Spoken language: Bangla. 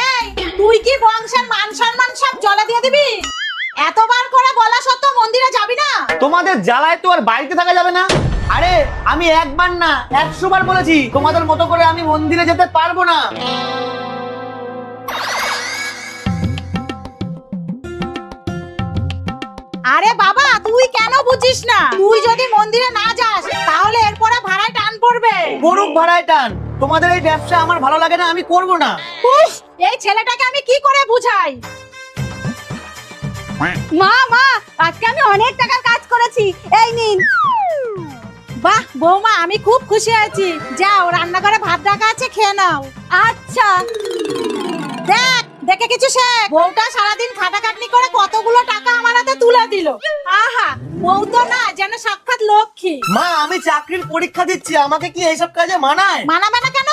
এই তুই কি বংশের মান সম্মান সব জলে দিয়ে দিবি? এতবার করে বলা সত্ত্বেও মন্দিরে যাবি না? তোমাদের জ্বালায় তো আর বাড়িতে থাকা যাবে না। আরে আমি একবার না 100 বার বলেছি তোমাদের মতো করে আমি মন্দিরে যেতে পারবো না। আরে বাবা তুই কেন বুঝিস না? তুই যদি মন্দিরে না যাস তাহলে এরপরে ভাড়ায় টান পড়বে। গরুক ভাড়ায় টান, তোমাদের এই ব্যবসা আমার ভালো লাগে না, আমি করব না। উফ, এই ছেলেটাকে আমি কি করে বুঝাই? মা মা, আজকে আমি অনেক টাকার কাজ করেছি, এই নিন। বাহ বৌমা, আমি খুব খুশি হয়েছি। যাও রান্নাঘরে ভাত রাখা আছে, খেয়ে নাও। আচ্ছা। দেখ দেখে কিছু শেখ। বউটা সারাদিন খাটাখাটনি করে কতগুলো টাকা আমার হাতে তুলে দিল। আহা, বউ তো না যেন সাক্ষাৎ লক্ষ্মী। মা আমি চাকরির পরীক্ষা দিচ্ছি, আমাকে কি এইসব কাজে মানায়? মানাবে না কেন?